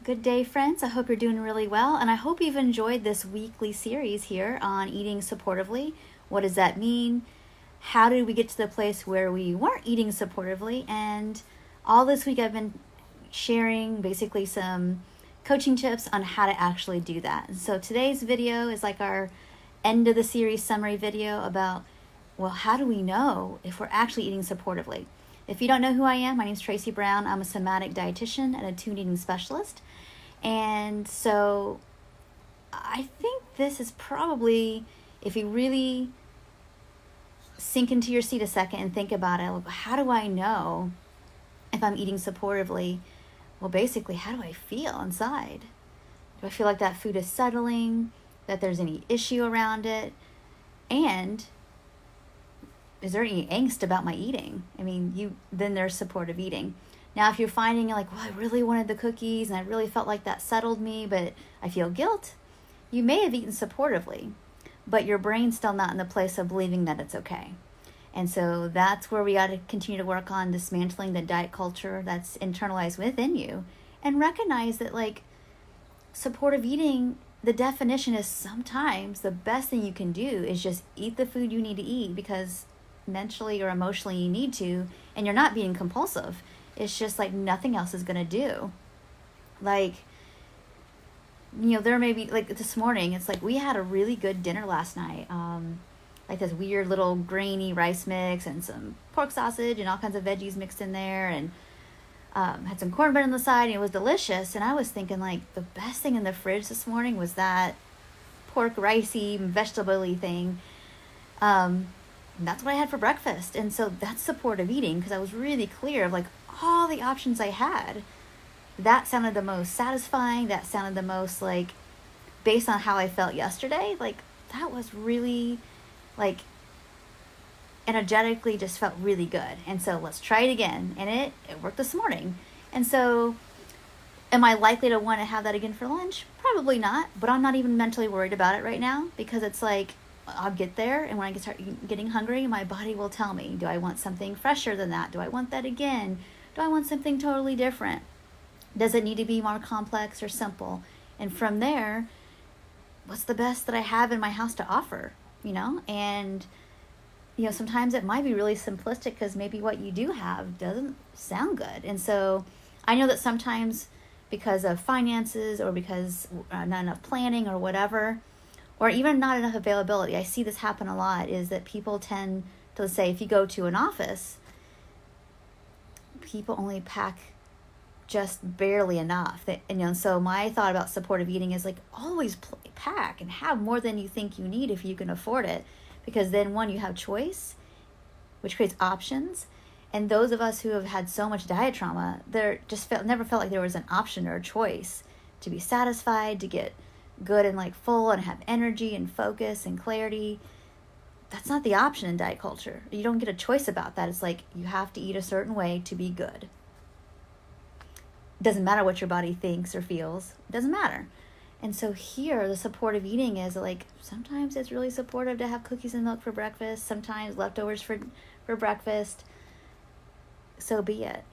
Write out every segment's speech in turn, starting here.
Good day, friends. I hope you're doing really well, and I hope you've enjoyed this weekly series here on eating supportively. What does that mean? How did we get to the place where we weren't eating supportively? And all this week, I've been sharing basically some coaching tips on how to actually do that. So today's video is like our end of the series summary video about, well, how do we know if we're actually eating supportively? If you don't know who I am, my name is Tracy Brown. I'm a somatic dietitian and a tuned eating specialist. And so I think this is probably, if you really sink into your seat a second and think about it, how do I know if I'm eating supportively? Well, basically, how do I feel inside? Do I feel like that food is settling, that there's any issue around it? And is there any angst about my eating? Then there's supportive eating. Now, if you're finding well, I really wanted the cookies and I really felt like that settled me, but I feel guilt, you may have eaten supportively, but your brain's still not in the place of believing that it's okay. And so that's where we got to continue to work on dismantling the diet culture that's internalized within you and recognize that supportive eating, the definition is sometimes the best thing you can do is just eat the food you need to eat because mentally or emotionally you need to, and you're not being compulsive. It's just nothing else is going to do. There may be this morning, it's we had a really good dinner last night. This weird little grainy rice mix and some pork sausage and all kinds of veggies mixed in there, and had some cornbread on the side, and it was delicious. And I was thinking the best thing in the fridge this morning was that pork ricey vegetable-y thing. And that's what I had for breakfast. And so that's supportive eating because I was really clear of all the options I had. That sounded the most satisfying. That sounded the most based on how I felt yesterday. That was really energetically just felt really good. And so let's try it again. And it worked this morning. And so am I likely to want to have that again for lunch? Probably not. But I'm not even mentally worried about it right now because it's I'll get there, and when I start getting hungry, my body will tell me, do I want something fresher than that? Do I want that again? Do I want something totally different? Does it need to be more complex or simple? And from there, what's the best that I have in my house to offer? And sometimes it might be really simplistic because maybe what you do have doesn't sound good. And so I know that sometimes because of finances or because not enough planning or whatever, or even not enough availability, I see this happen a lot, is that people tend to say, if you go to an office, people only pack just barely enough. So my thought about supportive eating is always pack and have more than you think you need if you can afford it. Because then, one, you have choice, which creates options. And those of us who have had so much diet trauma, never felt like there was an option or a choice to be satisfied, to get good and full and have energy and focus and clarity. That's not the option in diet culture. You don't get a choice about that. It's you have to eat a certain way to be good. It doesn't matter what your body thinks or feels. It doesn't matter. And so here, the supportive eating is sometimes it's really supportive to have cookies and milk for breakfast, sometimes leftovers for breakfast. So be it.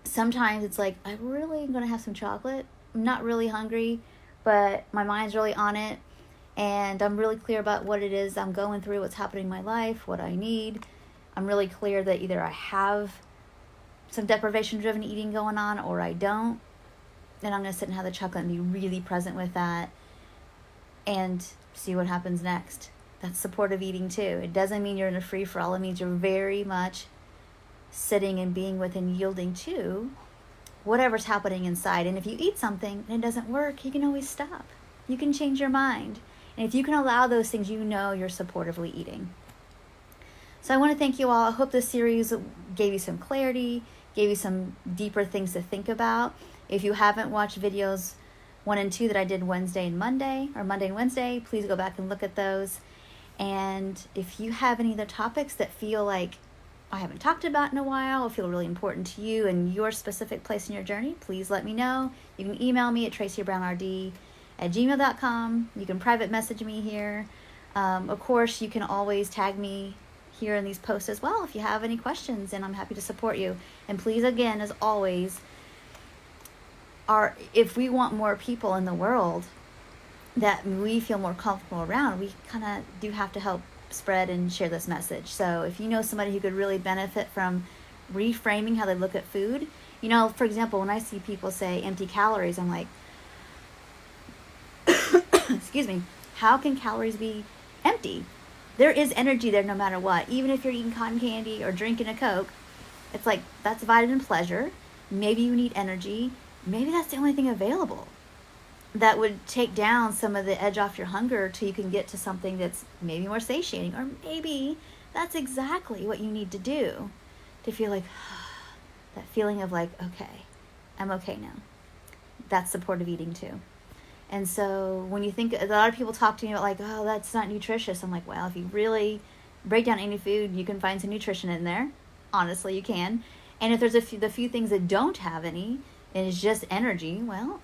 Sometimes it's I'm really going to have some chocolate. I'm not really hungry, but my mind's really on it, and I'm really clear about what it is I'm going through, what's happening in my life, what I need. I'm really clear that either I have some deprivation-driven eating going on or I don't, and I'm going to sit and have the chocolate and be really present with that and see what happens next. That's supportive eating too. It doesn't mean you're in a free-for-all. It means you're very much sitting and being with and yielding to whatever's happening inside. And if you eat something and it doesn't work, you can always stop. You can change your mind. And if you can allow those things, you're supportively eating. So I want to thank you all. I hope this series gave you some clarity, gave you some deeper things to think about. If you haven't watched videos 1 and 2 that I did Wednesday and Monday, or Monday and Wednesday, please go back and look at those. And if you have any other topics that feel I haven't talked about in a while or feel really important to you and your specific place in your journey, please let me know. You can email me at tracybrownrd@gmail.com. You can private message me here. Of course, you can always tag me here in these posts as well if you have any questions, and I'm happy to support you. And please, again, as always, if we want more people in the world that we feel more comfortable around, we kind of do have to help spread and share this message. So if you know somebody who could really benefit from reframing how they look at food, you know, for example, when I see people say empty calories, I'm like, excuse me, how can calories be empty? There is energy there no matter what. Even if you're eating cotton candy or drinking a Coke, it's like, that's vitamin pleasure. Maybe you need energy. Maybe that's the only thing available that would take down some of the edge off your hunger till you can get to something that's maybe more satiating. Or maybe that's exactly what you need to do to feel like that feeling of like, okay, I'm okay now. That's supportive eating too. And so when you think, a lot of people talk to me about like, oh, that's not nutritious. I'm like, well, if you really break down any food, you can find some nutrition in there. Honestly, you can. And if there's the few things that don't have any, and it's just energy, well,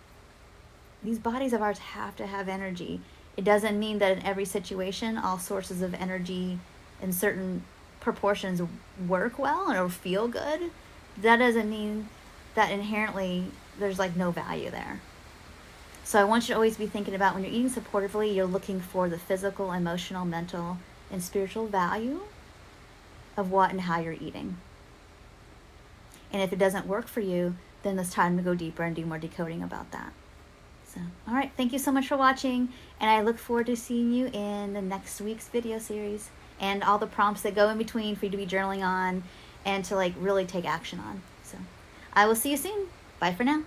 these bodies of ours have to have energy. It doesn't mean that in every situation, all sources of energy in certain proportions work well or feel good. That doesn't mean that inherently there's like no value there. So I want you to always be thinking about when you're eating supportively, you're looking for the physical, emotional, mental, and spiritual value of what and how you're eating. And if it doesn't work for you, then it's time to go deeper and do more decoding about that. So, all right, thank you so much for watching, and I look forward to seeing you in the next week's video series and all the prompts that go in between for you to be journaling on and to like really take action on. So I will see you soon. Bye for now.